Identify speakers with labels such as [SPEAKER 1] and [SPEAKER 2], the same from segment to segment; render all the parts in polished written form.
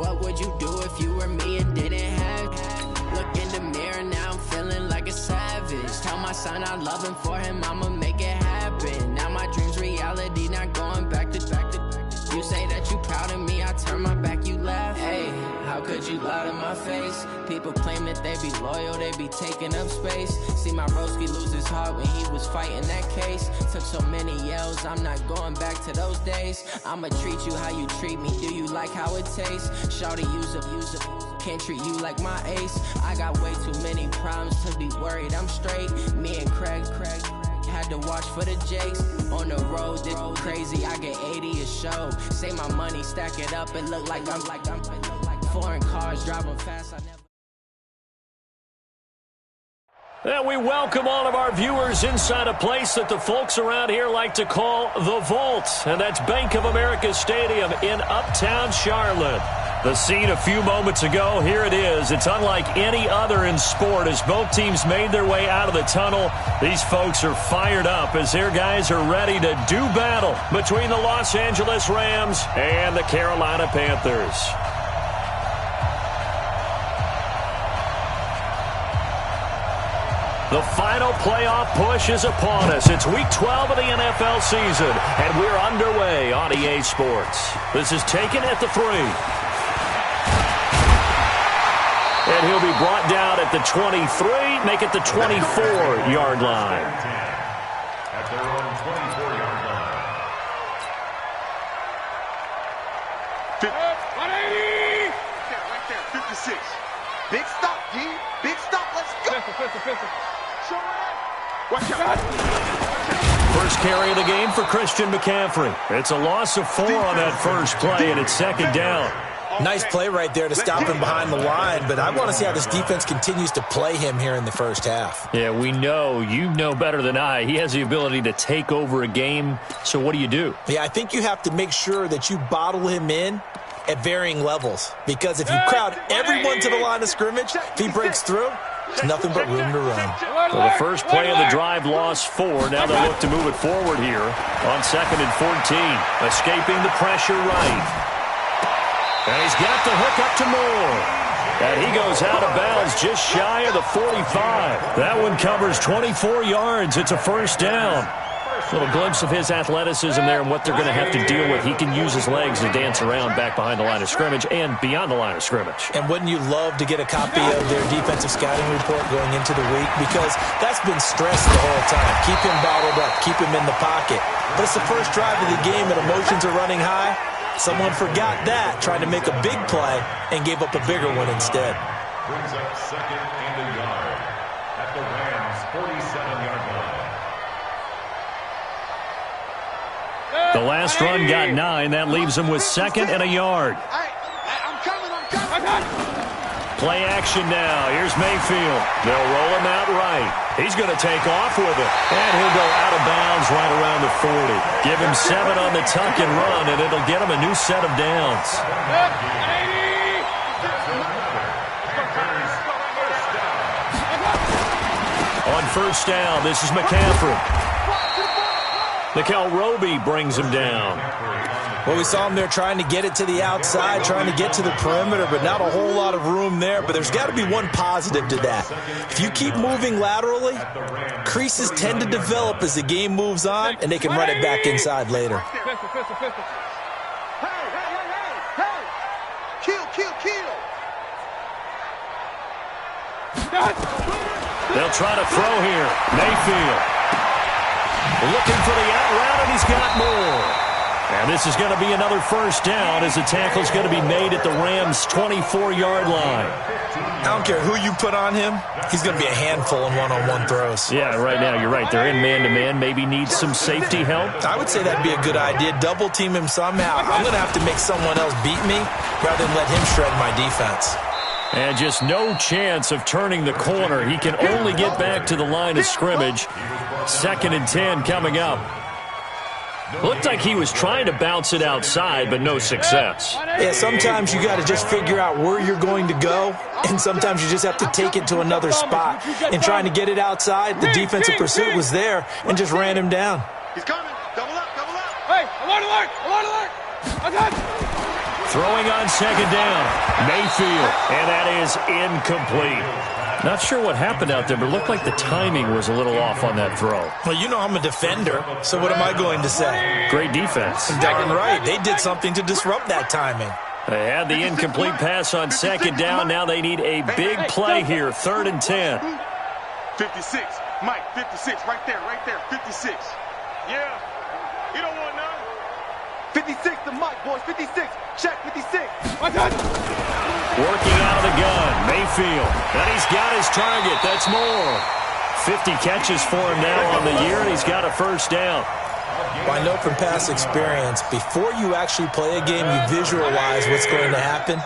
[SPEAKER 1] what would you do if you were me and didn't have? Look in the mirror, now I'm feeling like a savage. Tell my son I love him, for him I'ma make it happen. Now my dream's reality, not going back to. You say that you proud of me, I turn my back, you laugh. Hey, how could you lie to my face? People claim that they be loyal, they be taking up space. See my broski lose his heart when he was fighting that case. Took so many yells, I'm not going back to those days. I'ma treat you how you treat me, do you like how it tastes? Shawty, use up, can't treat you like my ace. I got way too many problems to be worried, I'm straight. Me and Craig had to watch for the Jakes. On the road, this crazy, I get 80 a show. Say my money, stack it up, and look like I'm foreign cars driving fast, I never.
[SPEAKER 2] And we welcome all of our viewers inside a place that the folks around here like to call the Vault. And that's Bank of America Stadium in Uptown Charlotte. The scene a few moments ago, here it is. It's unlike any other in sport as both teams made their way out of the tunnel. These folks are fired up as their guys are ready to do battle between the Los Angeles Rams and the Carolina Panthers. The final playoff push is upon us. It's Week 12 of the NFL season, and we're underway on EA Sports. This is taken at the 3. And he'll be brought down at the 23, make it the 24-yard line.
[SPEAKER 3] At their own 24-yard line.
[SPEAKER 4] 180! Right there, 56. Big stop, D. Big stop, let's go. Pistol. Show it. Watch out.
[SPEAKER 2] First carry of the game for Christian McCaffrey. It's a loss of 4 on that first play, and it's second down.
[SPEAKER 5] Nice play right there to stop him behind the line, but I want to see how this defense continues to play him here in the first half.
[SPEAKER 2] Yeah, we know. You know better than I. He has the ability to take over a game, so what do?
[SPEAKER 5] Yeah, I think you have to make sure that you bottle him in at varying levels, because if you crowd everyone to the line of scrimmage, if he breaks through, there's nothing but room to run.
[SPEAKER 2] So the first play of the drive lost 4. Now they look to move it forward here on 2nd and 14. Escaping the pressure right. And he's got the hook up to Moore. And he goes out of bounds just shy of the 45. That one covers 24 yards. It's a first down. A little glimpse of his athleticism there and what they're going to have to deal with. He can use his legs to dance around back behind the line of scrimmage and beyond the line of scrimmage.
[SPEAKER 5] And wouldn't you love to get a copy of their defensive scouting report going into the week? Because that's been stressed the whole time. Keep him bottled up. Keep him in the pocket. But it's the first drive of the game and emotions are running high. Someone forgot that, trying to make a big play, and gave up a bigger one instead.
[SPEAKER 3] Brings up 2nd and a yard at the Rams' 47-yard line.
[SPEAKER 2] The last run got 9. That leaves him with 2nd and a yard.
[SPEAKER 4] I'm coming.
[SPEAKER 2] Play action now. Here's Mayfield. They'll roll him out right. He's going to take off with it. And he'll go out of bounds right around the 40. Give him 7 on the tuck and run, and it'll get him a new set of downs. On first down, this is McCaffrey. Nickel Roby brings him down.
[SPEAKER 5] Well, we saw him there trying to get it to the outside, trying to get to the perimeter, but not a whole lot of room there. But there's got to be one positive to that. If you keep moving laterally, creases tend to develop as the game moves on, and they can run it back inside later.
[SPEAKER 4] Kill.
[SPEAKER 2] They'll try to throw here. Mayfield looking for the out route, and he's got more. And this is going to be another first down as the tackle's going to be made at the Rams' 24-yard line.
[SPEAKER 5] I don't care who you put on him. He's going to be a handful in one-on-one throws.
[SPEAKER 2] Yeah, right now you're right. They're in man-to-man. Maybe needs some safety help.
[SPEAKER 5] I would say that'd be a good idea. Double team him somehow. I'm going to have to make someone else beat me rather than let him shred my defense.
[SPEAKER 2] And just no chance of turning the corner. He can only get back to the line of scrimmage. 2nd and 10 coming up. Looked like he was trying to bounce it outside, but no success.
[SPEAKER 5] Yeah, sometimes you got to just figure out where you're going to go, and sometimes you just have to take it to another spot. And trying to get it outside, the defensive pursuit was there and just ran him down.
[SPEAKER 4] He's coming. Double up. Hey, alert. I got
[SPEAKER 2] Throwing on second down. Mayfield, and that is incomplete. Not sure what happened out there, but it looked like the timing was a little off on that throw.
[SPEAKER 5] Well, you know I'm a defender, so what am I going to say?
[SPEAKER 2] Great defense.
[SPEAKER 5] Darn right. They did something to disrupt that timing.
[SPEAKER 2] They had the incomplete pass on second down. Now they need a big play here, 3rd and 10.
[SPEAKER 4] 56. Mike, 56. Right there, 56. Yeah. You don't want none. 56 to Mike, boys. 56. Check 56.
[SPEAKER 2] Working out of the gun, Mayfield. And he's got his target. That's more. 50 catches for him now on the year, and he's got a first down.
[SPEAKER 5] Well, I know from past experience, before you actually play a game, you visualize what's going to happen.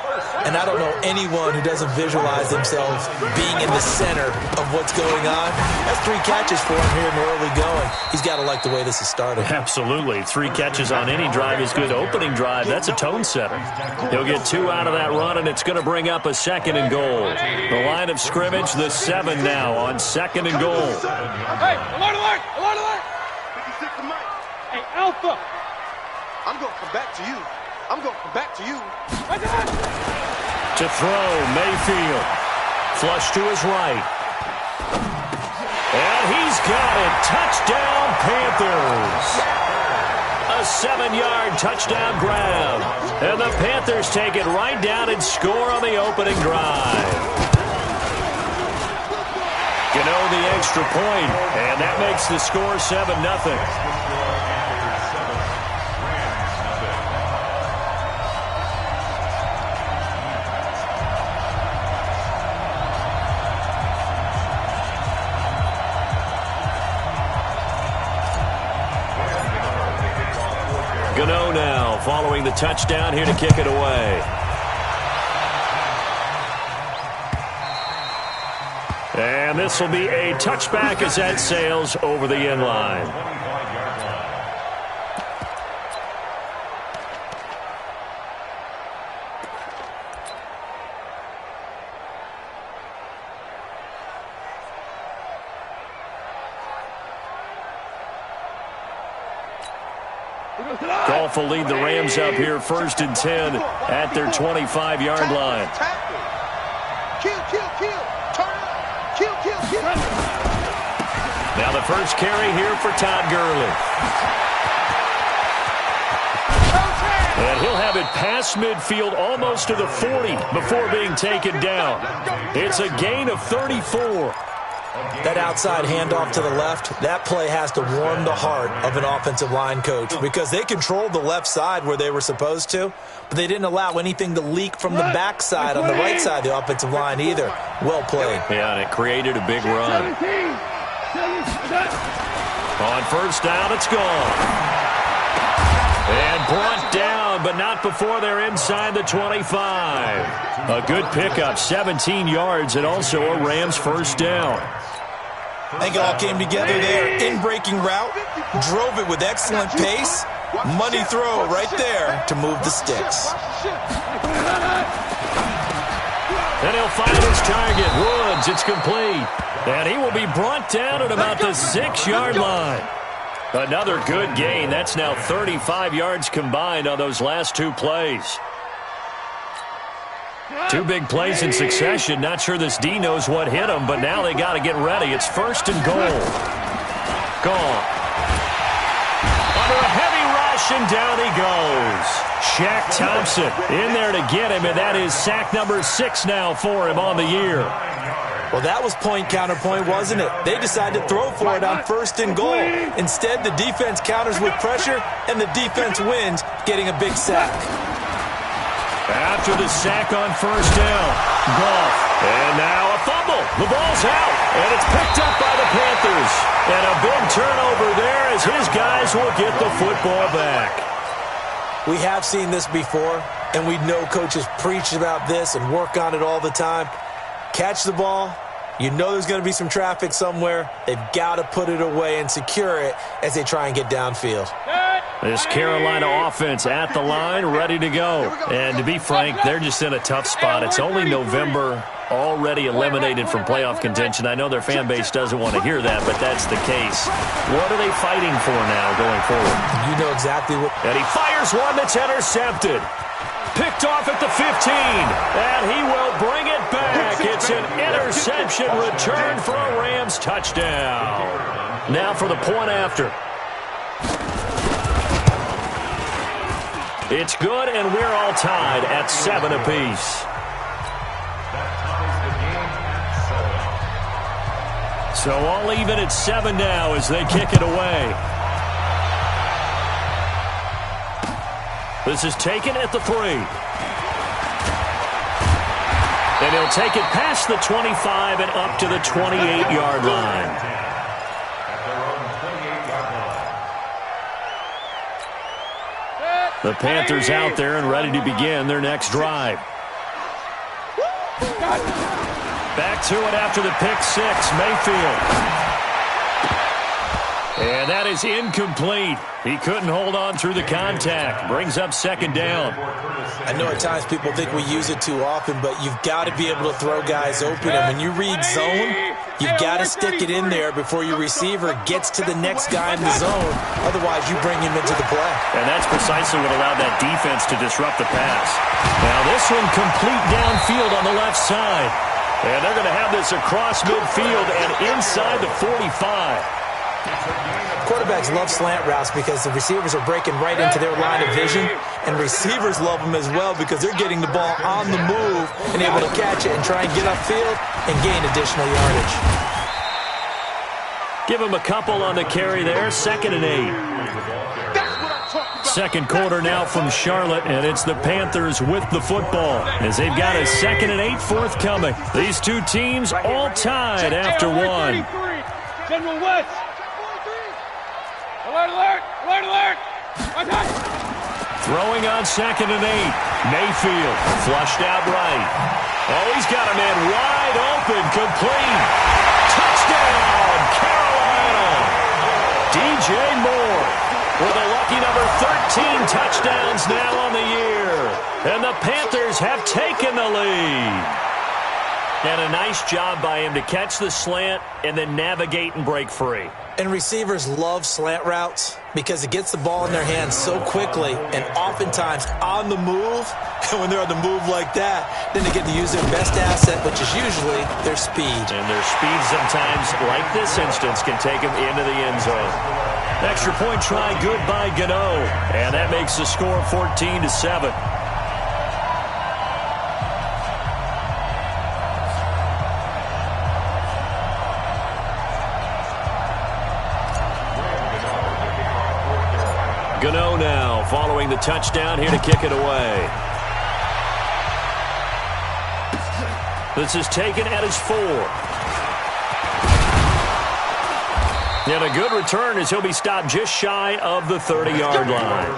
[SPEAKER 5] And I don't know anyone who doesn't visualize themselves being in the center of what's going on. That's 3 catches for him here in the early going. He's got to like the way this is started.
[SPEAKER 2] Absolutely. 3 catches on any drive is good. Opening drive, that's a tone setter. He'll get 2 out of that run, and it's going to bring up a 2nd and goal. The line of scrimmage, the 7 now on 2nd and goal.
[SPEAKER 4] Hey, alert, alert, alert, alert. 56 to Mike. Hey, Alpha. I'm going to come back to you.
[SPEAKER 2] To throw, Mayfield. Flush to his right. And he's got it. Touchdown, Panthers. A 7-yard touchdown grab. And the Panthers take it right down and score on the opening drive. The extra point, and that makes the score 7-0. Gano now following the touchdown here to kick it away. And this will be a touchback as that sails over the end line. Goff will lead the Rams up here 1st and 10 at their 25-yard line. Now the first carry here for Todd Gurley. And he'll have it past midfield almost to the 40 before being taken down. It's a gain of 34.
[SPEAKER 5] That outside handoff to the left, that play has to warm the heart of an offensive line coach because they controlled the left side where they were supposed to, but they didn't allow anything to leak from the backside on the right side of the offensive line either. Well played.
[SPEAKER 2] Yeah, and it created a big run. On first down, it's gone. And brought down, but not before they're inside the 25. A good pickup, 17 yards, and also a Rams first down.
[SPEAKER 5] I think it all came together there. In-breaking route, drove it with excellent pace. Money throw right there to move the sticks.
[SPEAKER 2] And he'll find his target, Woods. It's complete. And he will be brought down at about the 6-yard line. Another good gain. That's now 35 yards combined on those last 2 plays. 2 big plays in succession. Not sure this D knows what hit him, but now they got to get ready. It's 1st and goal. Gone. Under a heavy rush, and down he goes. Shaq Thompson in there to get him, and that is sack number 6 now for him on the year.
[SPEAKER 5] Well, that was point-counterpoint, wasn't it? They decided to throw for it on 1st and goal. Instead, the defense counters with pressure, and the defense wins, getting a big sack.
[SPEAKER 2] After the sack on first down, Goff. And now a fumble. The ball's out, and it's picked up by the Panthers. And a big turnover there as his guys will get the football back.
[SPEAKER 5] We have seen this before, and we know coaches preach about this and work on it all the time. Catch the ball. You know there's going to be some traffic somewhere. They've got to put it away and secure it as they try and get downfield.
[SPEAKER 2] This Carolina offense at the line, ready to go. And to be frank, they're just in a tough spot. It's only November, already eliminated from playoff contention. I know their fan base doesn't want to hear that, but that's the case. What are they fighting for now going forward?
[SPEAKER 5] You know exactly what.
[SPEAKER 2] And he fires one that's intercepted. Picked off at the 15, and he will bring it back. It's an interception return for a Rams touchdown. Now for the point after. It's good, and we're all tied at 7 apiece. So all even at 7 now as they kick it away. This is taken at the 3. And he'll take it past the 25 and up to the 28-yard line. The Panthers out there and ready to begin their next drive. Back to it after the pick 6, Mayfield. And that is incomplete. He couldn't hold on through the contact. Brings up second down.
[SPEAKER 5] I know at times people think we use it too often, but you've got to be able to throw guys open. And when you read zone, you've got to stick it in there before your receiver gets to the next guy in the zone. Otherwise, you bring him into the play.
[SPEAKER 2] And that's precisely what allowed that defense to disrupt the pass. Now this one complete downfield on the left side. And they're going to have this across midfield and inside the 45.
[SPEAKER 5] Quarterbacks love slant routes because the receivers are breaking right into their line of vision, and receivers love them as well because they're getting the ball on the move and able to catch it and try and get upfield and gain additional yardage.
[SPEAKER 2] Give him a couple on the carry there, 2nd and 8. Second quarter now from Charlotte, and it's the Panthers with the football as they've got a 2nd and 8 forthcoming. These two teams all tied after one.
[SPEAKER 6] General West. Alert, alert, alert, alert. Okay.
[SPEAKER 2] Throwing on 2nd and 8. Mayfield flushed out right. Oh, he's got a man wide open, complete. Touchdown, Carolina. DJ Moore with a lucky number 13 touchdowns now on the year. And the Panthers have taken the lead. And a nice job by him to catch the slant and then navigate and break free.
[SPEAKER 5] And receivers love slant routes because it gets the ball in their hands so quickly and oftentimes on the move. And when they're on the move like that, then they get to use their best asset, which is usually their speed.
[SPEAKER 2] And their speed sometimes, like this instance, can take them into the end zone. Extra point try good by Gano. And that makes the score 14-7. Gano now following the touchdown here to kick it away. This is taken at his 4. And a good return as he'll be stopped just shy of the 30-yard line.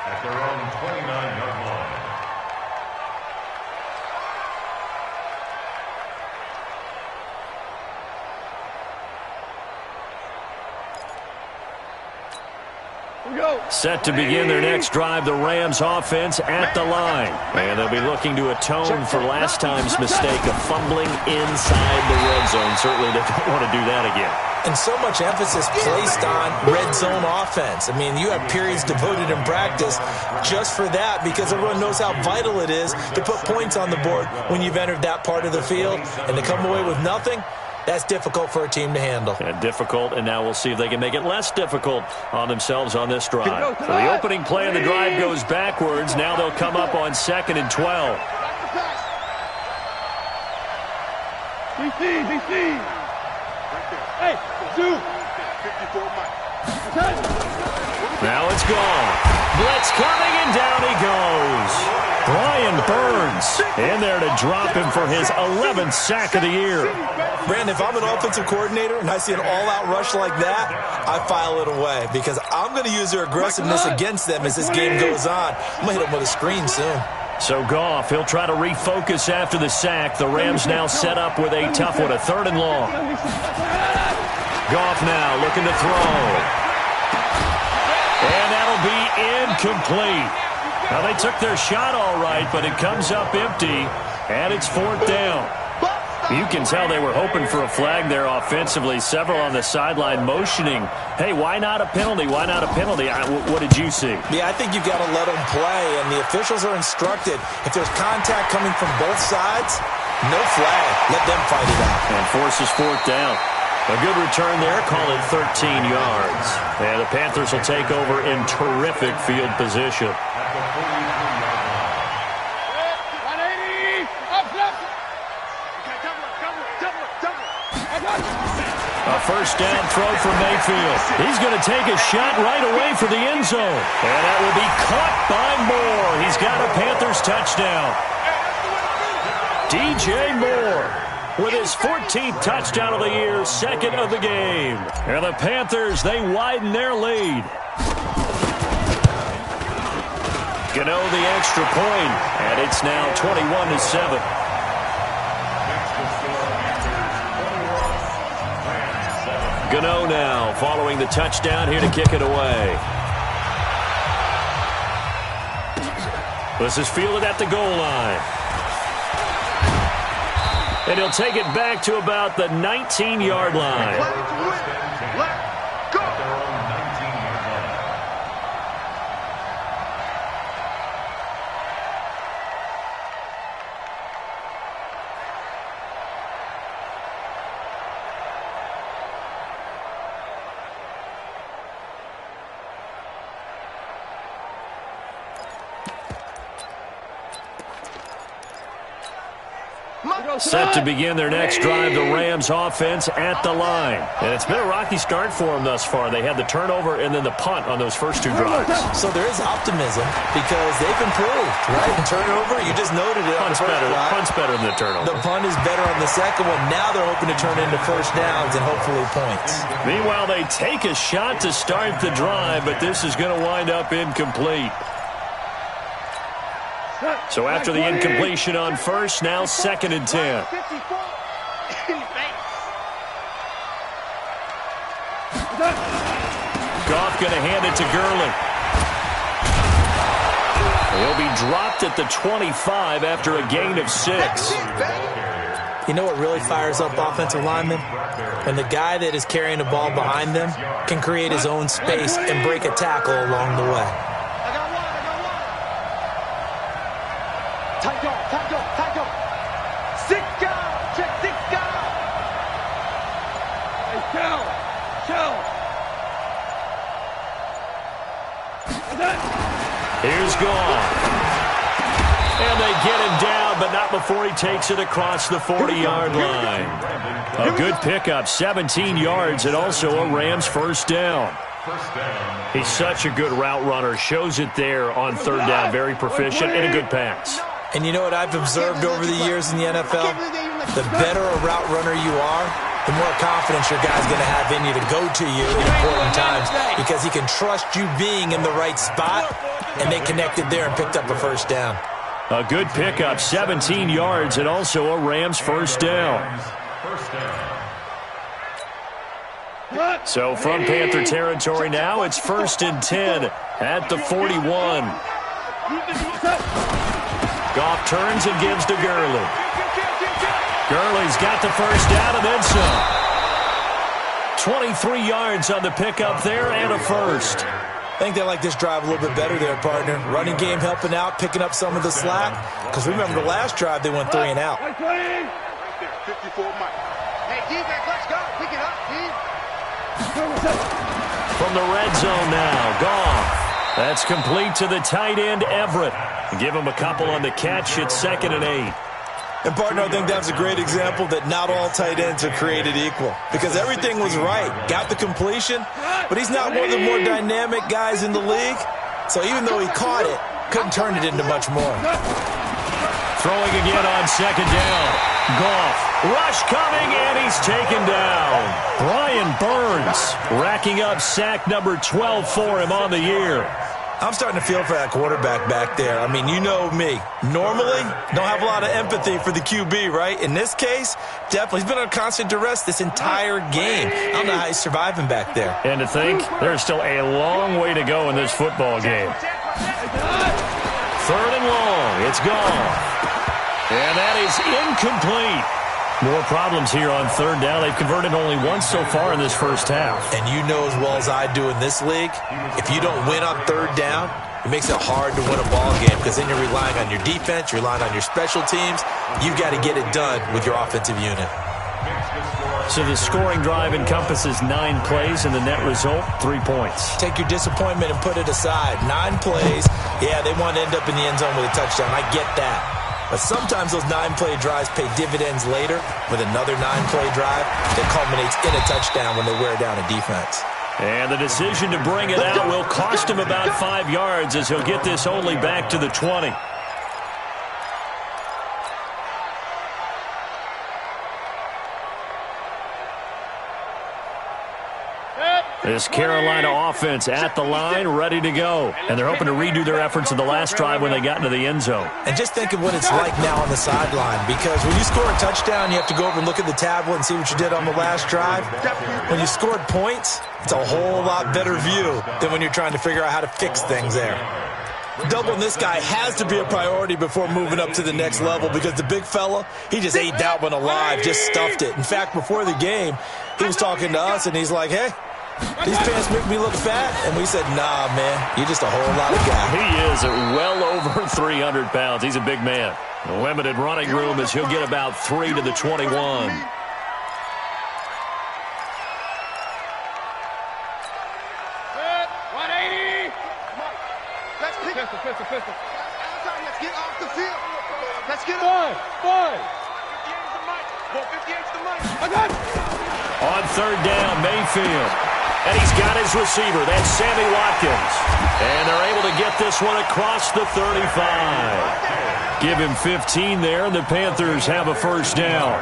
[SPEAKER 3] At their own 29-yard line.
[SPEAKER 2] Set to begin their next drive, the Rams offense at the line. And they'll be looking to atone for last time's mistake of fumbling inside the red zone. Certainly they don't want to do that again.
[SPEAKER 5] And so much emphasis placed on red zone offense. I mean, you have periods devoted in practice just for that because everyone knows how vital it is to put points on the board when you've entered that part of the field. And to come away with nothing, that's difficult for a team to handle.
[SPEAKER 2] And difficult, and now we'll see if they can make it less difficult on themselves on this drive. So the opening play of the drive goes backwards. Now they'll come up on 2nd and 12.
[SPEAKER 6] DC. Hey, 2.
[SPEAKER 2] Now it's gone. Blitz coming, and down he goes. Brian Burns in there to drop him for his 11th sack of the year.
[SPEAKER 5] Brandon, if I'm an offensive coordinator and I see an all-out rush like that, I file it away because I'm going to use their aggressiveness against them as this game goes on. I'm going to hit them with a screen soon.
[SPEAKER 2] So Goff, he'll try to refocus after the sack. The Rams now set up with a tough one, a 3rd and long. Goff now looking to throw. And that'll be incomplete. Now, they took their shot all right, but it comes up empty, and it's 4th down. You can tell they were hoping for a flag there offensively. Several on the sideline motioning, hey, why not a penalty? Why not a penalty? What did you see?
[SPEAKER 5] Yeah, I think you've got to let them play, and the officials are instructed. If there's contact coming from both sides, no flag. Let them fight it out.
[SPEAKER 2] And forces fourth down. A good return there, call it 13 yards. And the Panthers will take over in terrific field position. A first down throw for Mayfield. He's going to take a shot right away for the end zone. And that will be caught by Moore. He's got a Panthers touchdown. DJ Moore with his 14th touchdown of the year, second of the game. And the Panthers, they widen their lead. Gano the extra point, and it's now 21-7. Gano now following the touchdown here to kick it away. This is fielded at the goal line. And he'll take it back to about the 19-yard line.
[SPEAKER 4] Let's go.
[SPEAKER 2] Set to begin their next drive, the Rams offense at the line. And it's been a rocky start for them thus far. They had the turnover and then the punt on those first two drives.
[SPEAKER 5] So there is optimism because they've improved, right? The turnover, you just noted it.
[SPEAKER 2] Punt's better than the turnover.
[SPEAKER 5] The punt is better on the second one. Now they're hoping to turn into first downs and hopefully points.
[SPEAKER 2] Meanwhile, they take a shot to start the drive, but this is going to wind up incomplete. So after the incompletion on first, now 2nd and 10. Goff going to hand it to Gurley. He'll be dropped at the 25 after a gain of 6.
[SPEAKER 5] You know what really fires up offensive linemen? When the guy that is carrying the ball behind them can create his own space and break a tackle along the way.
[SPEAKER 4] Tight go. 6 guys. Check 6 guys.
[SPEAKER 6] Hey, Shell.
[SPEAKER 2] Here's Goff. And they get him down, but not before he takes it across the 40-yard line. A good pickup, 17 yards, and also a Rams first down. He's such a good route runner. Shows it there on third down. Very proficient and a good pass.
[SPEAKER 5] And you know what I've observed over the years in the NFL? The better a route runner you are, the more confidence your guy's going to have in you to go to you in important times because he can trust you being in the right spot, and they connected there and picked up a first down.
[SPEAKER 2] A good pickup, 17 yards, and also a Rams first down. So from Panther territory now, it's 1st and 10 at the 41. Goff turns and gives to Gurley. Gurley's got the first down and then some. 23 yards on the pickup there and a first.
[SPEAKER 5] I think they like this drive a little bit better there, partner. Running game helping out, picking up some of the slack. Because remember the last drive, they went 3 and out.
[SPEAKER 4] Right there, 54 Mike. Hey, defense, let's go. Pick it up, dude.
[SPEAKER 2] From the red zone now, Goff. That's complete to the tight end, Everett. Give him a couple on the catch. It's 2nd and 8.
[SPEAKER 5] And, partner, I think that was a great example that not all tight ends are created equal. Because everything was right. Got the completion, but he's not one of the more dynamic guys in the league. So even though he caught it, couldn't turn it into much more.
[SPEAKER 2] Throwing again on 2nd down. Goff. Rush coming, and he's taken down. Brian Burns racking up sack number 12 for him on the year.
[SPEAKER 5] I'm starting to feel for that quarterback back there. I mean, you know me. Normally, don't have a lot of empathy for the QB, right? In this case, definitely. He's been under constant duress this entire game. I don't know how he's surviving back there.
[SPEAKER 2] And to think, there's still a long way to go in this football game. 3rd and long. It's gone. And that is incomplete. More problems here on third down. They've converted only once so far in this first half.
[SPEAKER 5] And you know as well as I do in this league, if you don't win on third down, it makes it hard to win a ball game because then you're relying on your defense, you're relying on your special teams. You've got to get it done with your offensive unit.
[SPEAKER 2] So the scoring drive encompasses 9 plays, and the net result, 3 points.
[SPEAKER 5] Take your disappointment and put it aside. 9 plays, yeah, they want to end up in the end zone with a touchdown. I get that. But sometimes those 9-play drives pay dividends later with another 9-play drive that culminates in a touchdown when they wear down a defense.
[SPEAKER 2] And the decision to bring it out will cost him about 5 yards as he'll get this only back to the 20. This Carolina offense at the line, ready to go. And they're hoping to redo their efforts in the last drive when they got into the end zone.
[SPEAKER 5] And just think of what it's like now on the sideline, because when you score a touchdown, you have to go over and look at the tablet and see what you did on the last drive. When you scored points, it's a whole lot better view than when you're trying to figure out how to fix things there. Doubling this guy has to be a priority before moving up to the next level because the big fella, he just ate that one alive, just stuffed it. In fact, before the game, he was talking to us, and he's like, hey, these pants make me look fat. And we said, nah, man, you're just a whole lot of guy.
[SPEAKER 2] He is at well over 300 pounds. He's a big man. Limited running room as he'll get about 3 to the 21.
[SPEAKER 4] 180. Let's pick it. Pistol. Let's get off the field. Let's get off.
[SPEAKER 6] 5.
[SPEAKER 4] 58's the mic.
[SPEAKER 6] I got it.
[SPEAKER 2] On third down, Mayfield. And he's got his receiver. That's Sammy Watkins. And they're able to get this one across the 35. Give him 15 there, and the Panthers have a first down.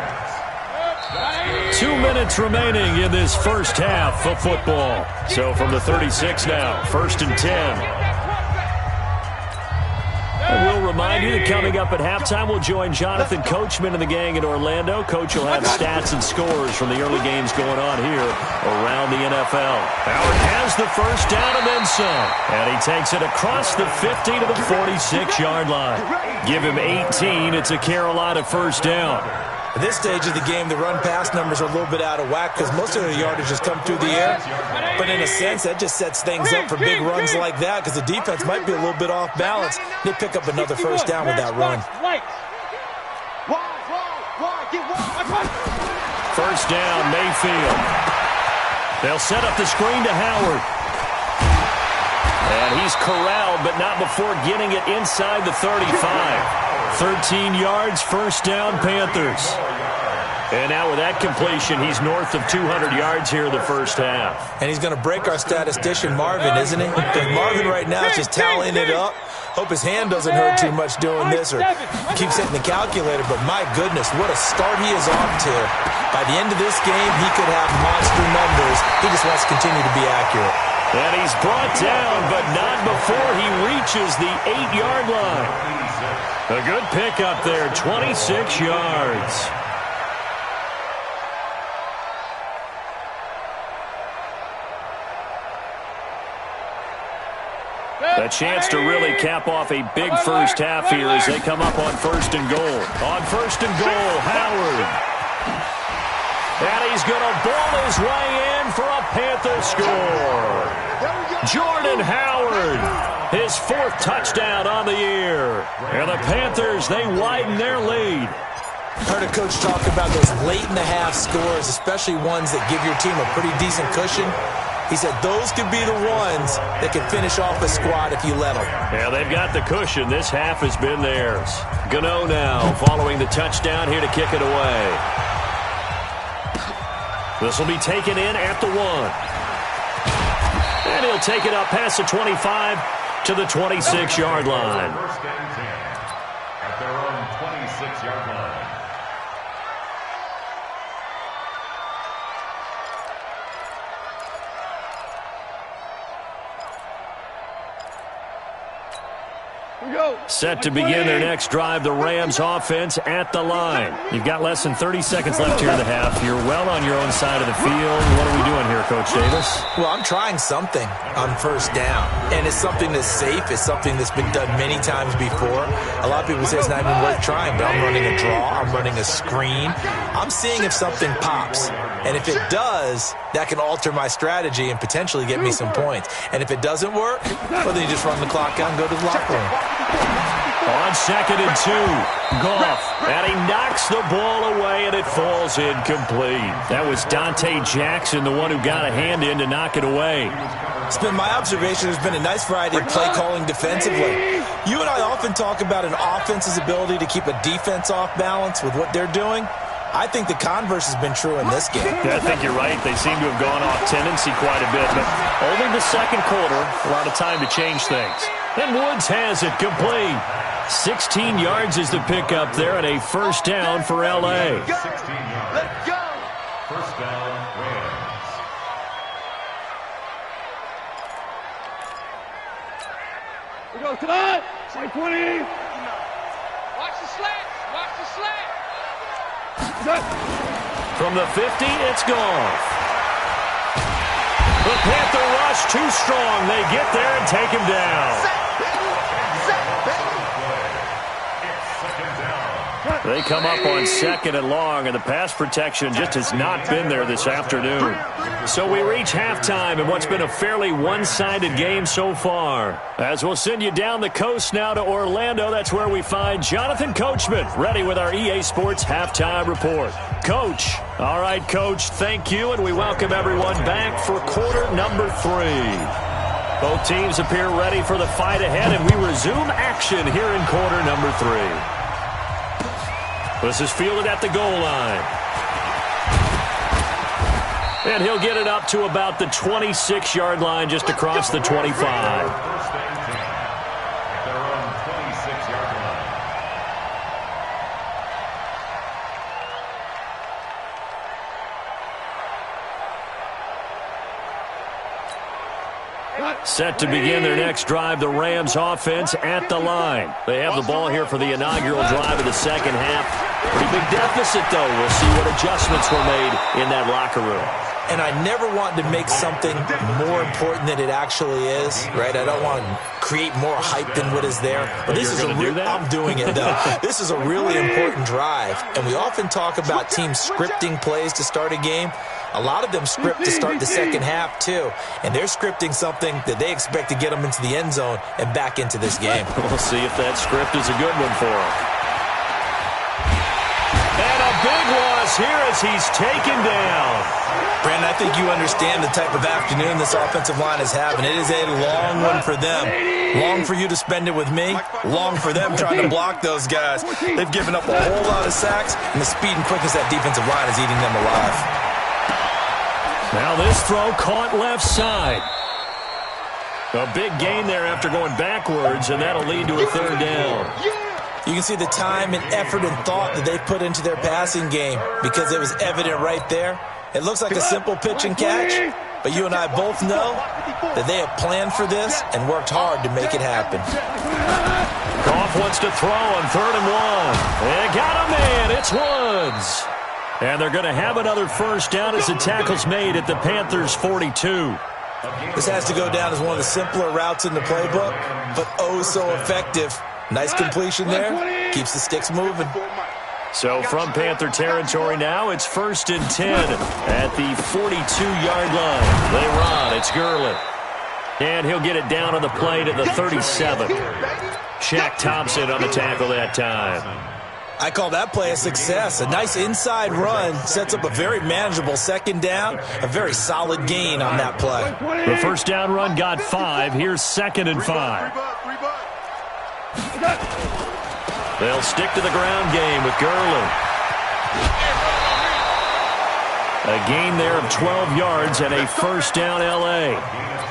[SPEAKER 2] 2 minutes remaining in this first half of football. So from the 36 now, 1st and 10. And we'll remind you that coming up at halftime, we'll join Jonathan Coachman and the gang in Orlando. Coach will have stats and scores from the early games going on here around the NFL. Howard has the first down and then some. And he takes it across the 50 to the 46-yard line. Give him 18. It's a Carolina first down.
[SPEAKER 5] At this stage of the game, the run-pass numbers are a little bit out of whack because most of the yardage has come through the air. But in a sense, that just sets things up for big runs like that because the defense might be a little bit off balance. They pick up another first down with that run.
[SPEAKER 2] First down, Mayfield. They'll set up the screen to Howard. And he's corralled, but not before getting it inside the 35. 13 yards, first down, Panthers. And now with that completion, he's north of 200 yards here in the first half.
[SPEAKER 5] And he's going to break our statistician, Marvin, isn't he? Because Marvin right now is just tallying it up. Hope his hand doesn't hurt too much doing this or keeps hitting the calculator. But my goodness, what a start he is off to. By the end of this game, he could have monster numbers. He just wants to continue to be accurate.
[SPEAKER 2] And he's brought down, but not before he reaches the 8-yard line. A good pickup there, 26 yards. A chance to really cap off a big first half here as they come up on 1st and goal. On 1st and goal, Howard. And he's going to ball his way in for a Panther score. Jordan Howard, his 4th touchdown on the year. And the Panthers, they widen their lead.
[SPEAKER 5] Heard a coach talk about those late-in-the-half scores, especially ones that give your team a pretty decent cushion. He said those could be the ones that can finish off a squad if you let them.
[SPEAKER 2] Yeah, they've got the cushion. This half has been theirs. Gano now following the touchdown here to kick it away. This will be taken in at the 1. And he'll take it up past the 25 to the 26-yard line.
[SPEAKER 3] First and 10 at their own 26-yard line.
[SPEAKER 2] Set to begin their next drive, the Rams offense at the line. You've got less than 30 seconds left here in the half. You're well on your own side of the field. What are we doing here, Coach Davis?
[SPEAKER 5] Well, I'm trying something on first down, and it's something that's safe. It's something that's been done many times before. A lot of people say it's not even worth trying, but I'm running a draw. I'm running a screen. I'm seeing if something pops, and if it does, that can alter my strategy and potentially get me some points. And if it doesn't work, well, then you just run the clock out and go to the locker room.
[SPEAKER 2] On 2nd and 2, Goff, and he knocks the ball away, and it falls incomplete. That was Dante Jackson, the one who got a hand in to knock it away.
[SPEAKER 5] It's been my observation there's been a nice variety of play calling defensively. You and I often talk about an offense's ability to keep a defense off balance with what they're doing. I think the converse has been true in this game.
[SPEAKER 2] Yeah, I think you're right. They seem to have gone off tendency quite a bit, but only the second quarter, a lot of time to change things. And Woods has it complete. 16 yards is the pickup there, and a first down for L.A.
[SPEAKER 3] Let's go. First down, Rams.
[SPEAKER 6] We go tonight. Say 20. Watch the slant. Watch the slant.
[SPEAKER 2] From the 50, it's Goff. The Panther rush too strong. They get there and take him down. They come up on 2nd and long, and the pass protection just has not been there this afternoon. So we reach halftime in what's been a fairly one-sided game so far. As we'll send you down the coast now to Orlando, that's where we find Jonathan Coachman, ready with our EA Sports Halftime Report. Coach. All right, Coach, thank you, and we welcome everyone back for quarter number 3. Both teams appear ready for the fight ahead, and we resume action here in quarter number 3. This is fielded at the goal line. And he'll get it up to about the 26-yard line, just across the 25.
[SPEAKER 3] First and 10 at their own 26-yard line.
[SPEAKER 2] Set to begin their next drive, the Rams offense at the line. They have the ball here for the inaugural drive of the second half. Pretty big deficit, though. We'll see what adjustments were made in that locker room.
[SPEAKER 5] And I never want to make something more important than it actually is, right? I don't want to create more hype than what is there. But this is I'm doing it, though. This is a really important drive. And we often talk about teams scripting plays to start a game. A lot of them script to start the second half, too. And they're scripting something that they expect to get them into the end zone and back into this game.
[SPEAKER 2] We'll see if that script is a good one for them. And a big loss here as he's taken down.
[SPEAKER 5] Brandon, I think you understand the type of afternoon this offensive line is having. It is a long one for them. Long for you to spend it with me. Long for them trying to block those guys. They've given up a whole lot of sacks, and the speed and quickness of that defensive line is eating them alive.
[SPEAKER 2] Now this throw caught left side. A big gain there after going backwards, and that'll lead to a third down.
[SPEAKER 5] You can see the time and effort and thought that they put into their passing game because it was evident right there. It looks like a simple pitch and catch, but you and I both know that they have planned for this and worked hard to make it happen.
[SPEAKER 2] Goff wants to throw on 3rd and 1. And got a man. It's Woods. And they're going to have another first down as the tackle's made at the Panthers' 42.
[SPEAKER 5] This has to go down as one of the simpler routes in the playbook, but oh so effective. Nice completion there. Keeps the sticks moving.
[SPEAKER 2] So from Panther territory now, it's 1st and 10 at the 42-yard line. They run. It's Gurley. And he'll get it down on the play to the 37. Shaq Thompson on the tackle that time.
[SPEAKER 5] I call that play a success. A nice inside run sets up a very manageable second down. A very solid gain on that play.
[SPEAKER 2] The first down run got 5. Here's 2nd and 5. They'll stick to the ground game with Gurley. A gain there of 12 yards and a first down L.A.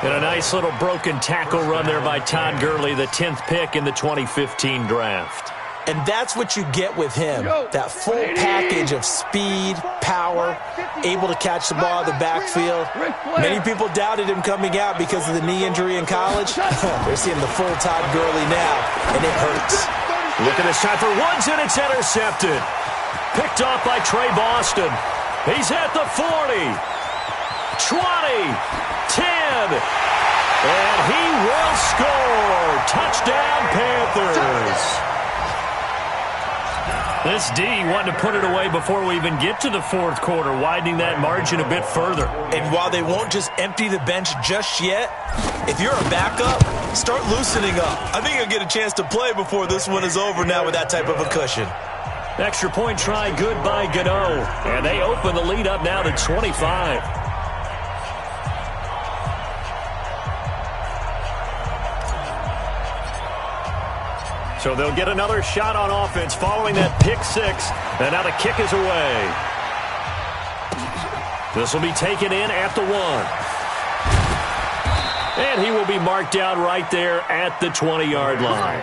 [SPEAKER 2] And a nice little broken tackle run there by Todd Gurley, the 10th pick in the 2015 draft.
[SPEAKER 5] And that's what you get with him, that full package of speed, power, able to catch the ball in the backfield. Many people doubted him coming out because of the knee injury in college. They're seeing the full Todd Gurley now, and it hurts.
[SPEAKER 2] Look at this time for Woods, and it's intercepted. Picked off by Trey Boston. He's at the 40, 20, 10, and he will score. Touchdown, Panthers. This D wanting to put it away before we even get to the fourth quarter, widening that margin a bit further.
[SPEAKER 5] And while they won't just empty the bench just yet, if you're a backup, start loosening up. I think you'll get a chance to play before this one is over now with that type of a cushion.
[SPEAKER 2] Extra point try good by Gano. And they open the lead up now to 25. So they'll get another shot on offense following that pick six. And now the kick is away. This will be taken in at the 1. And he will be marked down right there at the 20-yard line.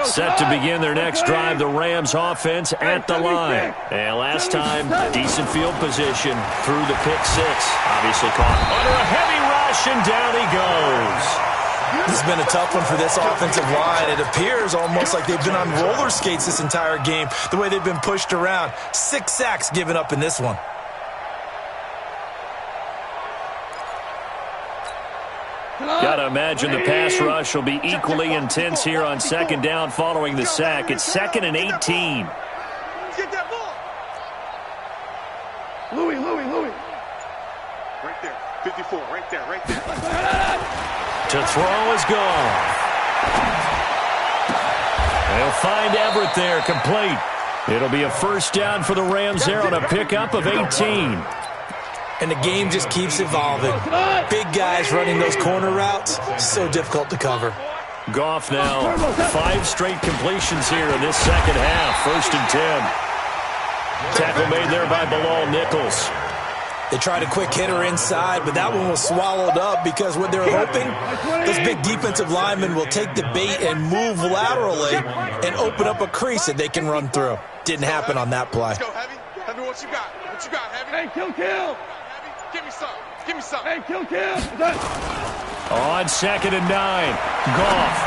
[SPEAKER 2] Set to begin their next drive, the Rams offense at the line. And last time, decent field position through the pick six. Obviously caught under a heavy rush, and down he goes.
[SPEAKER 5] This has been a tough one for this offensive line. It appears almost like they've been on roller skates this entire game, the way they've been pushed around. 6 sacks given up in this one.
[SPEAKER 2] Got to imagine the pass rush will be equally intense here on second down following the sack. It's 2nd and 18.
[SPEAKER 4] Get that ball.
[SPEAKER 6] Louis.
[SPEAKER 4] Right there. 54. Right there.
[SPEAKER 2] To throw is gone. They'll find Everett there, complete. It'll be a first down for the Rams there on a pickup of 18.
[SPEAKER 5] And the game just keeps evolving. Big guys running those corner routes, so difficult to cover.
[SPEAKER 2] Goff now, 5 straight completions here in this second half. 1st and 10. Tackle made there by Bilal Nichols.
[SPEAKER 5] They tried a quick hitter inside, but that one was swallowed up because what they're hoping, this big defensive lineman will take the bait and move laterally and open up a crease that they can run through. Didn't happen on that play.
[SPEAKER 4] Let's go, Heavy. Heavy, what you got? Heavy?
[SPEAKER 6] Hey, kill.
[SPEAKER 4] Give me some.
[SPEAKER 6] Hey, kill.
[SPEAKER 2] On 2nd and 9, Goff.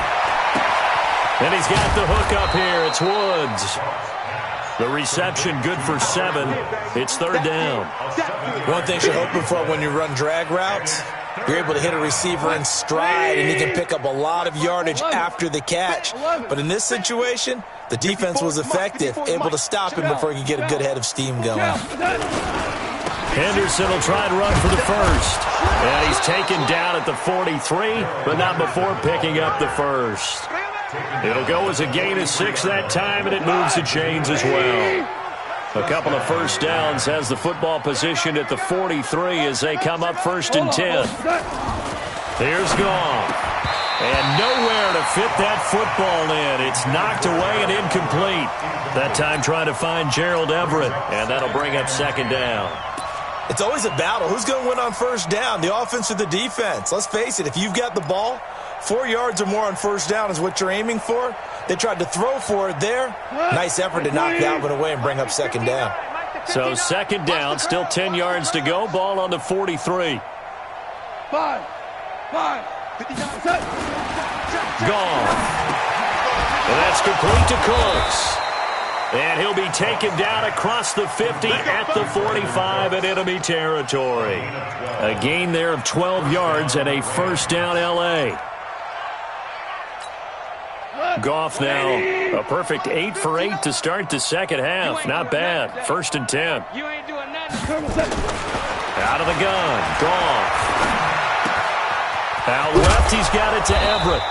[SPEAKER 2] And he's got the hook up here. It's Woods. The reception good for 7. It's 3rd down.
[SPEAKER 5] One thing you're hoping for when you run drag routes, you're able to hit a receiver in stride and he can pick up a lot of yardage after the catch. But in this situation, the defense was effective, able to stop him before he could get a good head of steam going.
[SPEAKER 2] Henderson will try and run for the first. And he's taken down at the 43, but not before picking up the first. It'll go as a gain of 6 that time, and it moves the chains as well. A couple of first downs has the football position at the 43 as they come up 1st and 10. Here's Goff. And nowhere to fit that football in. It's knocked away and incomplete. That time trying to find Gerald Everett, and that'll bring up 2nd down.
[SPEAKER 5] It's always a battle. Who's going to win on first down, the offense or the defense? Let's face it, if you've got the ball, 4 yards or more on first down is what you're aiming for. They tried to throw for it there. Nice effort to knock that one away and bring up 2nd down.
[SPEAKER 2] So 2nd down, still 10 yards to go. Ball on the 43.
[SPEAKER 6] 5.
[SPEAKER 2] Gone. And that's complete to Cooks. And he'll be taken down across the 50 at the 45 in enemy territory. A gain there of 12 yards and a first down L.A. Goff now a perfect 8 for 8 to start the second half. Not bad. 1st and 10.
[SPEAKER 6] You ain't doing nothing.
[SPEAKER 2] Out of the gun. Goff. Out left, he's got it to Everett.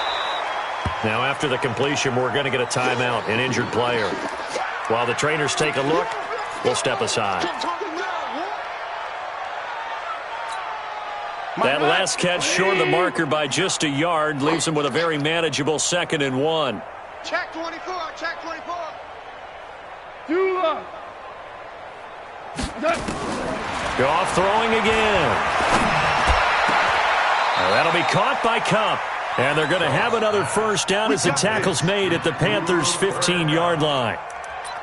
[SPEAKER 2] Now after the completion, we're going to get a timeout, an injured player. While the trainers take a look, we'll step aside. That last catch short of the marker by just a yard leaves him with a very manageable 2nd and 1.
[SPEAKER 4] Check 24.
[SPEAKER 2] Goff throwing again. That'll be caught by Kupp. And they're going to have another first down as the tackle's made at the Panthers' 15-yard line.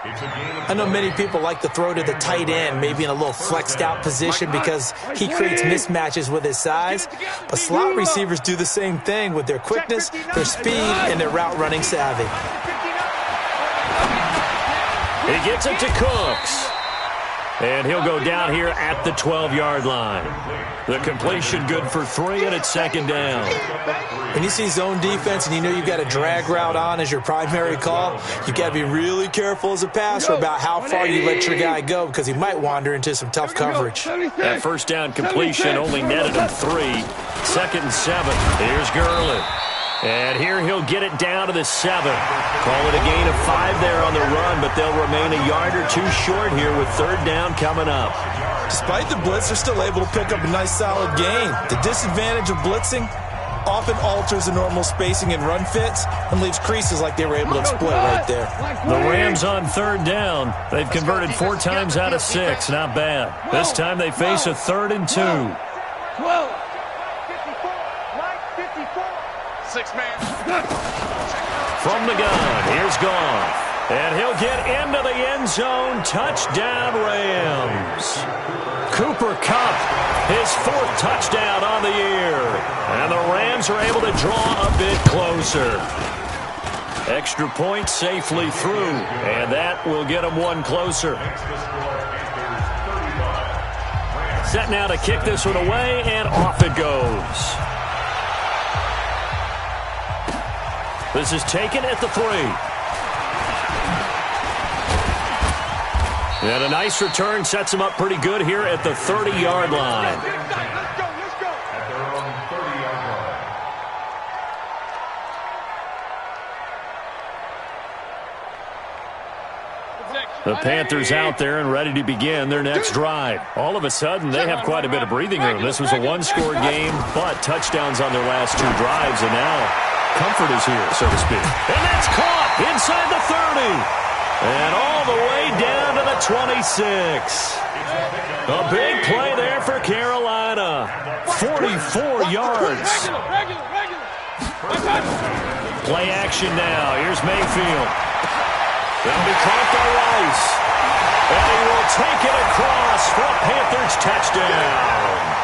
[SPEAKER 5] I know many people like to throw to the tight end, maybe in a little flexed out position because he creates mismatches with his size. But slot receivers do the same thing with their quickness, their speed, and their route running savvy.
[SPEAKER 2] He gets it to Cooks. And he'll go down here at the 12-yard line. The completion good for 3, and it's second down.
[SPEAKER 5] When you see zone defense and you know you've got a drag route on as your primary call, you've got to be really careful as a passer about how far you let your guy go because he might wander into some tough coverage.
[SPEAKER 2] That first down completion only netted him 3. 2nd and 7. Here's Gurley. And here he'll get it down to the 7. Call it a gain of 5 there on the run, but they'll remain a yard or 2 short here with 3rd down coming up.
[SPEAKER 5] Despite the blitz, they're still able to pick up a nice solid gain. The disadvantage of blitzing often alters the normal spacing and run fits and leaves creases like they were able to exploit right there.
[SPEAKER 2] The Rams on 3rd down. They've converted 4 times out of 6. Not bad. This time they face a 3rd and 2.
[SPEAKER 6] 12.
[SPEAKER 4] 6-man.
[SPEAKER 2] From the gun, here's Goff. And he'll get into the end zone. Touchdown, Rams. Cooper Kupp, his 4th touchdown on the year. And the Rams are able to draw a bit closer. Extra point safely through. And that will get them 1 closer. Set now to kick this one away, and off it goes. This is taken at the 3. And a nice return sets him up pretty good here at the 30-yard line.
[SPEAKER 4] Let's go.
[SPEAKER 3] At their own 30-yard line.
[SPEAKER 2] The Panthers out there and ready to begin their next drive. All of a sudden, they have quite a bit of breathing room. This was a 1-score game, but touchdowns on their last 2 drives, and now comfort is here, so to speak. And that's caught inside the 30. And all the way down to the 26. A big play there for Carolina. 44 yards. Play action now. Here's Mayfield. That'll be caught by Rice. And he will take it across for a Panthers touchdown.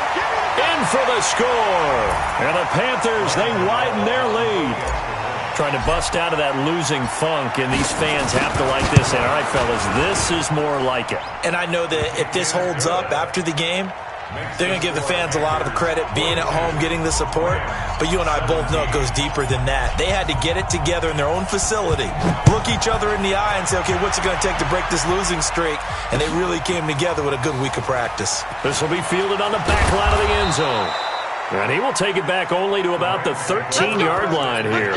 [SPEAKER 2] In for the score. And the Panthers, they widen their lead. Trying to bust out of that losing funk, and these fans have to like this. And all right, fellas, this is more like it.
[SPEAKER 5] And I know that if this holds up after the game, they're going to give the fans a lot of credit being at home, getting the support. But you and I both know it goes deeper than that. They had to get it together in their own facility, look each other in the eye and say, okay, what's it going to take to break this losing streak? And they really came together with a good week of practice.
[SPEAKER 2] This will be fielded on the back line of the end zone. And he will take it back only to about the 13-yard line here.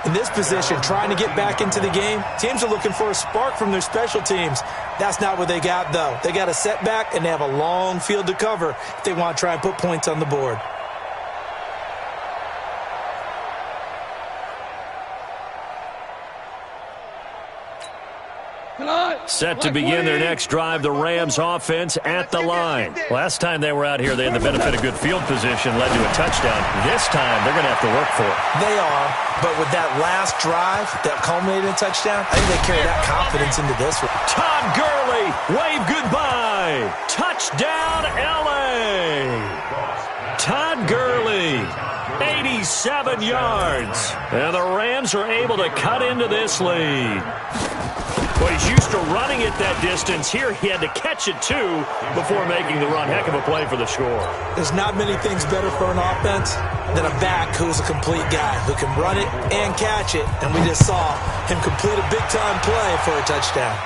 [SPEAKER 5] In this position, trying to get back into the game, teams are looking for a spark from their special teams. That's not what they got, though. They got a setback, and they have a long field to cover if they want to try and put points on the board.
[SPEAKER 2] Set to begin their next drive, the Rams offense at the line. Last time they were out here, they had the benefit of good field position, led to a touchdown. This time, they're going to have to work for it.
[SPEAKER 5] They are, but with that last drive that culminated in a touchdown, I think they carry that confidence into this one.
[SPEAKER 2] Todd Gurley, wave goodbye. Touchdown, L.A. Todd Gurley, 87 yards. And the Rams are able to cut into this lead. Well, he's used to running it that distance. Here he had to catch it, too, before making the run. Heck of a play for the score.
[SPEAKER 5] There's not many things better for an offense than a back who's a complete guy, who can run it and catch it. And we just saw him complete a big-time play for a touchdown.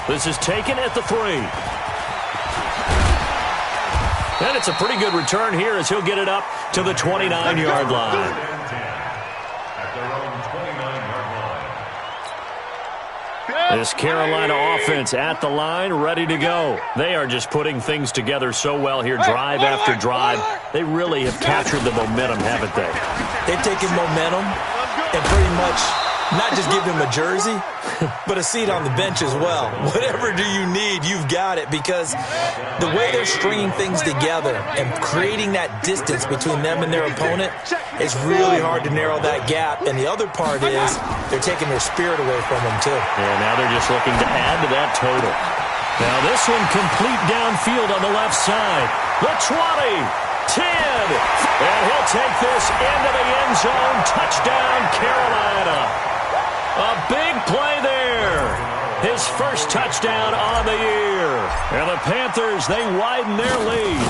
[SPEAKER 2] This is taken at the 3. And it's a pretty good return here as he'll get it up to the 29-yard line. This Carolina offense at the line, ready to go. They are just putting things together so well here, drive after drive. They really have captured the momentum, haven't they?
[SPEAKER 5] They've taken momentum and pretty much not just give him a jersey, but a seat on the bench as well. Whatever do you need, you've got it, because the way they're stringing things together and creating that distance between them and their opponent, it's really hard to narrow that gap. And the other part is they're taking their spirit away from them, too.
[SPEAKER 2] And now they're just looking to add to that total. Now this one complete downfield on the left side. The 20, 10, and he'll take this into the end zone. Touchdown, Carolina. A big play there. His first touchdown on the year. And the Panthers, they widen their lead.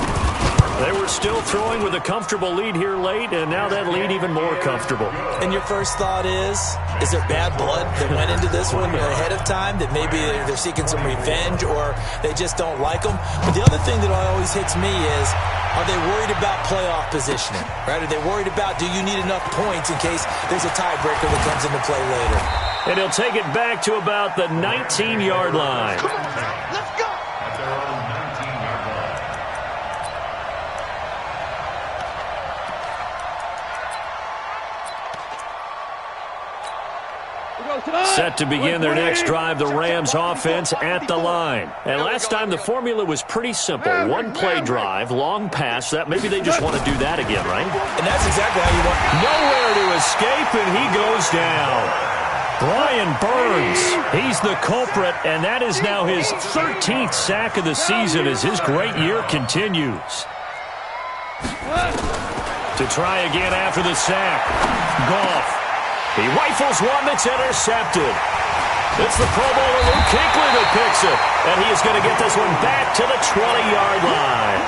[SPEAKER 2] They were still throwing with a comfortable lead here late, and now that lead even more comfortable.
[SPEAKER 5] And your first thought is there bad blood that went into this one ahead of time, that maybe they're seeking some revenge or they just don't like them? But the other thing that always hits me is, are they worried about playoff positioning? Right? Are they worried about, do you need enough points in case there's a tiebreaker that comes into play later?
[SPEAKER 2] And he'll take it back to about the 19-yard line.
[SPEAKER 4] Let's go.
[SPEAKER 3] At their own 19-yard line.
[SPEAKER 2] Set to begin their next drive, the Rams offense at the line. And last time the formula was pretty simple. One play drive, long pass. That maybe they just want to do that again, right?
[SPEAKER 5] And that's exactly how you want.
[SPEAKER 2] Nowhere to escape, and he goes down. Brian Burns, he's the culprit, and that is now his 13th sack of the season as his great year continues. To try again after the sack. Goff. He rifles one that's intercepted. It's the Pro Bowler Luke Kuechly that picks it. And he is going to get this one back to the 20-yard line.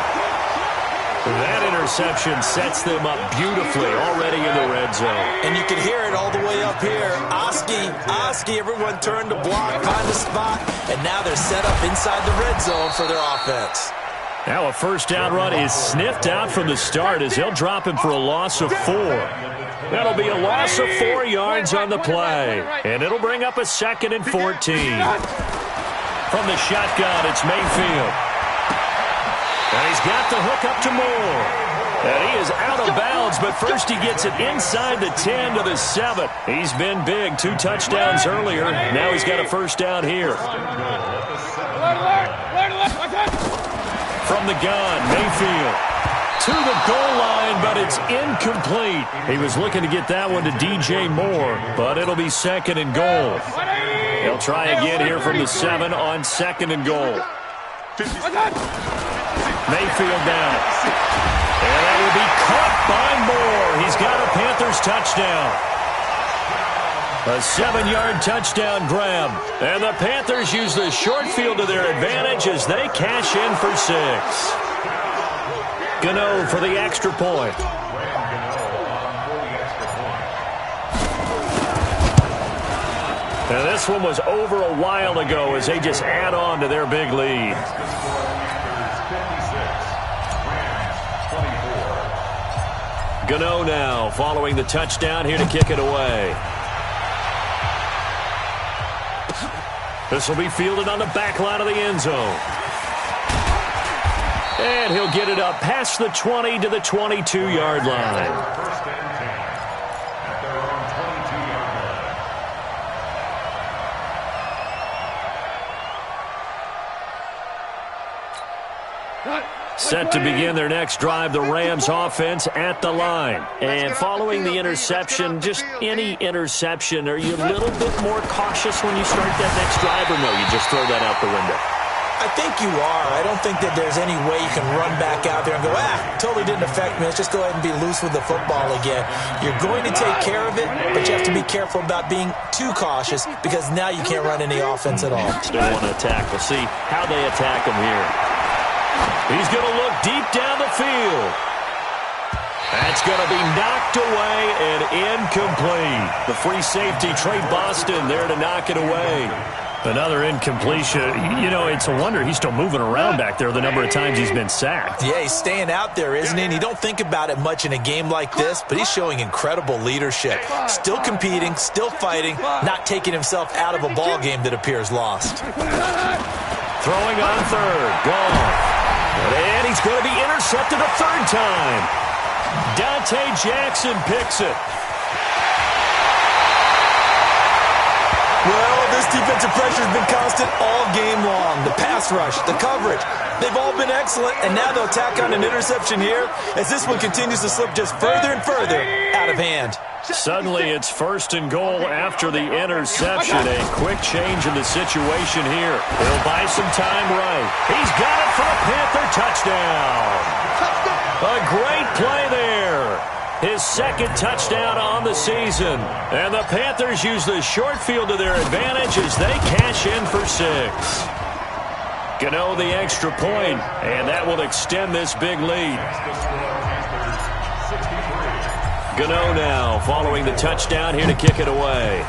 [SPEAKER 2] That interception sets them up beautifully already in the red zone.
[SPEAKER 5] And you can hear it all the way up here. Oski, everyone turned to block, find a spot, and now they're set up inside the red zone for their offense.
[SPEAKER 2] Now a first down run is sniffed out from the start as they'll drop him for a loss of 4. That'll be a loss of 4 yards on the play. And it'll bring up a 2nd and 14. From the shotgun, it's Mayfield. And he's got the hook up to Moore. And he is out of bounds, but first he gets it inside the 10 to the 7. He's been big, 2 touchdowns earlier. Now he's got a first down here. From the gun, Mayfield to the goal line, but it's incomplete. He was looking to get that one to DJ Moore, but it'll be 2nd and goal. They'll try again here from the 7 on 2nd and goal. Mayfield down. And that will be caught by Moore. He's got a Panthers touchdown. A 7-yard touchdown grab. And the Panthers use the short field to their advantage as they cash in for 6. Gano for the extra point. And this one was over a while ago as they just add on to their big lead. Gano now following the touchdown here to kick it away. This will be fielded on the back line of the end zone. And he'll get it up past the 20 to the 22-yard line.
[SPEAKER 3] First and 10 at their own 22-yard line.
[SPEAKER 2] Set to begin their next drive, the Rams offense at the line. And following the interception, just any interception, are you a little bit more cautious when you start that next drive, or no, you just throw that out the window?
[SPEAKER 5] I think you are. I don't think that there's any way you can run back out there and go, totally didn't affect me. Let's just go ahead and be loose with the football again. You're going to take care of it, but you have to be careful about being too cautious because now you can't run any offense at all.
[SPEAKER 2] Still want to attack. We'll see how they attack him here. He's going to look deep down the field. That's going to be knocked away and incomplete. The free safety, Trey Boston, there to knock it away. Another incompletion. You know, it's a wonder he's still moving around back there the number of times he's been sacked.
[SPEAKER 5] Yeah, he's staying out there, isn't he? And you don't think about it much in a game like this, but he's showing incredible leadership. Still competing, still fighting, not taking himself out of a ball game that appears lost.
[SPEAKER 2] Throwing on third. Gone. And he's going to be intercepted a third time. Dante Jackson picks it.
[SPEAKER 5] Well, This defensive pressure has been constant all game long. The pass rush, the coverage, they've all been excellent, and now they'll tack on an interception here as this one continues to slip just further and further out of hand.
[SPEAKER 2] Suddenly it's 1st and goal after the interception. A quick change in the situation here. He'll buy some time right. He's got it for a Panther touchdown. A great play there. His 2nd touchdown on the season. And the Panthers use the short field to their advantage as they cash in for 6. Gano the extra point, and that will extend this big lead. Gano now following the touchdown here to kick it away.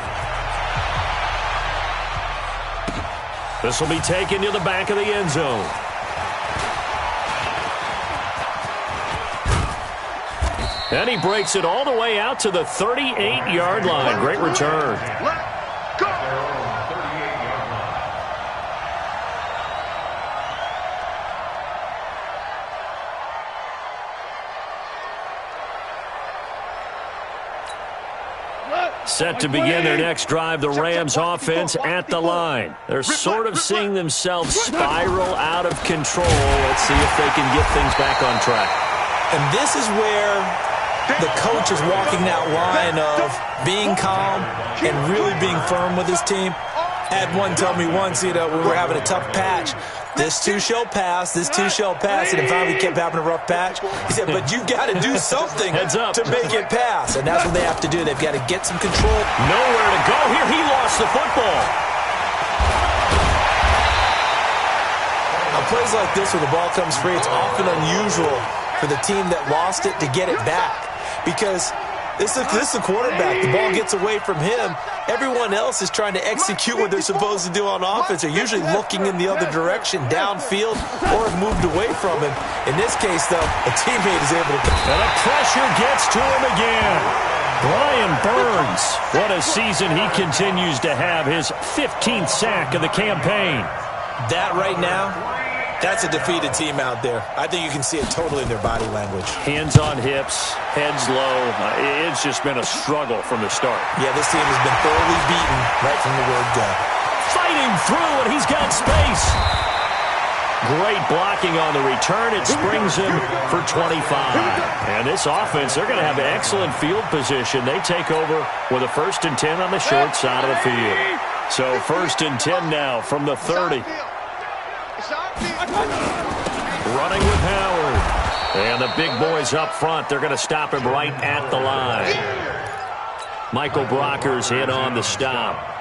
[SPEAKER 2] This will be taken to the back of the end zone. And he breaks it all the way out to the 38-yard line. Great return. Set to begin their next drive, the Rams offense at the line. They're sort of seeing themselves spiral out of control. Let's see if they can get things back on track.
[SPEAKER 5] And this is where the coach is walking that line of being calm and really being firm with his team. I had one tell me once, when we were having a tough patch, this too shall pass, this too shall pass, and finally we kept having a rough patch. He said, but you got to do something to make it pass, and that's what they have to do. They've got to get some control.
[SPEAKER 2] Nowhere to go here. He lost the football.
[SPEAKER 5] On plays like this, when the ball comes free, it's often unusual for the team that lost it to get it back because this is the quarterback. The ball gets away from him. Everyone else is trying to execute what they're supposed to do on offense. They're usually looking in the other direction, downfield, or have moved away from him. In this case, though, a teammate is able to...
[SPEAKER 2] And the pressure gets to him again. Brian Burns, what a season he continues to have. His 15th sack of the campaign.
[SPEAKER 5] That right now, that's a defeated team out there. I think you can see it totally in their body language.
[SPEAKER 2] Hands on hips, heads low. It's just been a struggle from the start.
[SPEAKER 5] Yeah, this team has been thoroughly beaten right from the word go.
[SPEAKER 2] Fighting through, and he's got space. Great blocking on the return. It springs him for 25. And this offense, they're going to have excellent field position. They take over with a 1st and 10 on the short side of the field. So 1st and 10 now from the 30. Running with Howard. And the big boys up front, they're going to stop him right at the line. Michael Brockers in on the stop.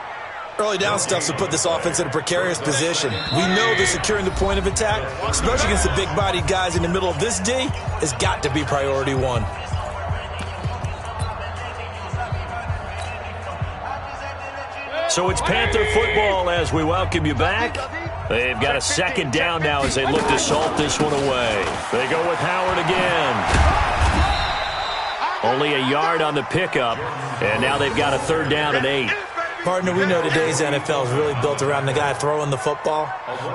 [SPEAKER 5] Early down stuff to put this offense in a precarious position. We know that securing the point of attack, especially against the big-bodied guys in the middle of this D, has got to be priority one.
[SPEAKER 2] So it's Panther football as we welcome you back. They've got a 2nd down now as they look to salt this one away. They go with Howard again. Only a yard on the pickup, and now they've got a 3rd down and 8.
[SPEAKER 5] Partner, we know today's NFL is really built around the guy throwing the football.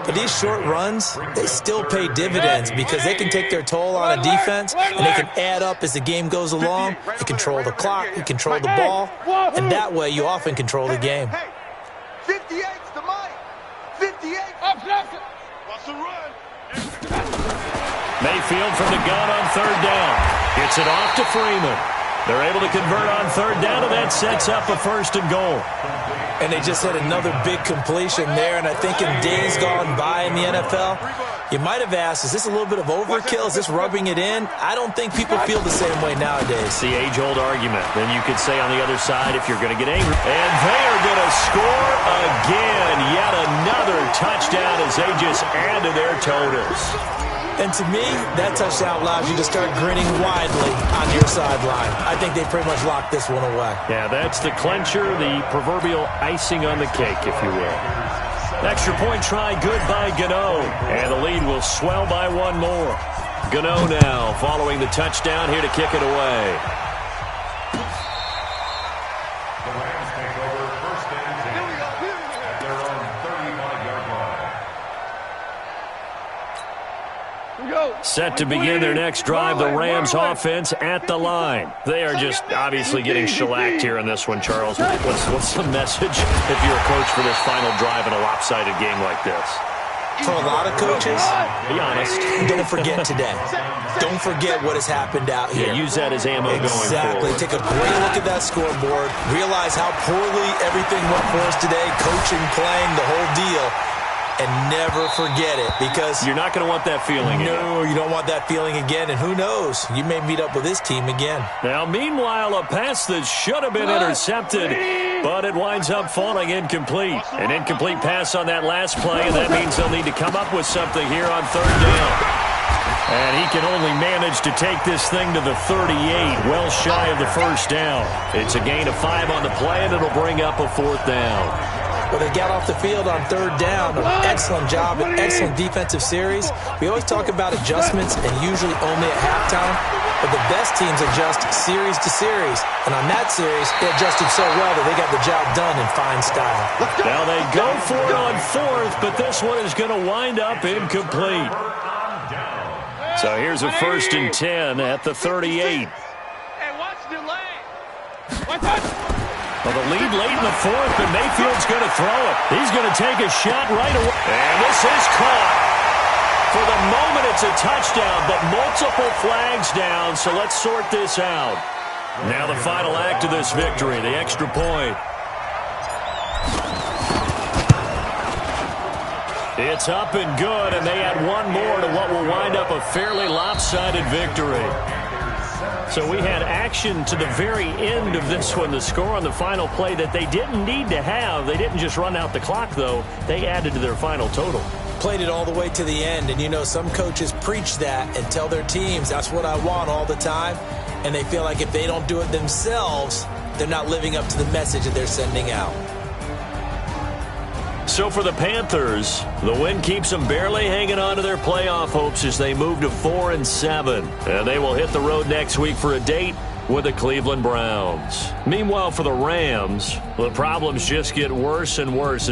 [SPEAKER 5] But these short runs, they still pay dividends because they can take their toll on a defense and they can add up as the game goes along. You control the clock, you control the ball, and that way you often control the game.
[SPEAKER 4] 58's the mic. 58. Watch the run.
[SPEAKER 2] Mayfield from the gun on 3rd down. Gets it off to Freeman. They're able to convert on 3rd down, and that sets up a 1st and goal.
[SPEAKER 5] And they just had another big completion there, and I think in days gone by in the NFL, you might have asked, is this a little bit of overkill? Is this rubbing it in? I don't think people feel the same way nowadays.
[SPEAKER 2] It's the age-old argument. Then you could say on the other side, if you're going to get angry. And they are going to score again. Yet another touchdown as they just add to their totals.
[SPEAKER 5] And to me, that touchdown allows you to start grinning widely on your sideline. I think they pretty much locked this one away.
[SPEAKER 2] Yeah, that's the clincher, the proverbial icing on the cake, if you will. Extra point try good by Gano. And the lead will swell by one more. Gano now following the touchdown here to kick it away.
[SPEAKER 3] The Rams take over 1st and 10 at their own 35-yard line.
[SPEAKER 6] Here we go.
[SPEAKER 2] Set to begin their next drive, the Rams offense at the line. They are just obviously getting shellacked here in this one, Charles. What's the message if you're a coach for this final drive in a lopsided game like this?
[SPEAKER 5] For a lot of coaches,
[SPEAKER 2] be honest.
[SPEAKER 5] Don't forget today. Don't forget what has happened out here.
[SPEAKER 2] Yeah, use that as ammo going forward.
[SPEAKER 5] Exactly. Take a great look at that scoreboard. Realize how poorly everything went for us today, coaching, playing, the whole deal. And never forget it, because
[SPEAKER 2] you're not going to want that feeling again.
[SPEAKER 5] No, you don't want that feeling again, and who knows? You may meet up with this team again.
[SPEAKER 2] Now, meanwhile, a pass that should have been intercepted, but it winds up falling incomplete. An incomplete pass on that last play, and that means they'll need to come up with something here on third down. And he can only manage to take this thing to the 38, well shy of the first down. It's a gain of 5 on the play, and it'll bring up a 4th down.
[SPEAKER 5] Well, they got off the field on third down. An excellent job, an excellent defensive series. We always talk about adjustments, and usually only at halftime. But the best teams adjust series to series. And on that series, they adjusted so well that they got the job done in fine style.
[SPEAKER 2] Now they go for it on 4th, but this one is going to wind up incomplete. So here's a 1st and 10 at the 38.
[SPEAKER 6] Hey, watch the lane. Watch out.
[SPEAKER 2] Well, the lead late in the 4th, and Mayfield's going to throw it. He's going to take a shot right away. And this is caught. For the moment, it's a touchdown, but multiple flags down, so let's sort this out. Now the final act of this victory, the extra point. It's up and good, and they add one more to what will wind up a fairly lopsided victory. So we had action to the very end of this one, the score on the final play that they didn't need to have. They didn't just run out the clock, though. They added to their final total.
[SPEAKER 5] Played it all the way to the end, and you know some coaches preach that and tell their teams, that's what I want all the time, and they feel like if they don't do it themselves, they're not living up to the message that they're sending out.
[SPEAKER 2] So for the Panthers, the win keeps them barely hanging on to their playoff hopes as they move to 4-7. And they will hit the road next week for a date with the Cleveland Browns. Meanwhile, for the Rams, the problems just get worse and worse.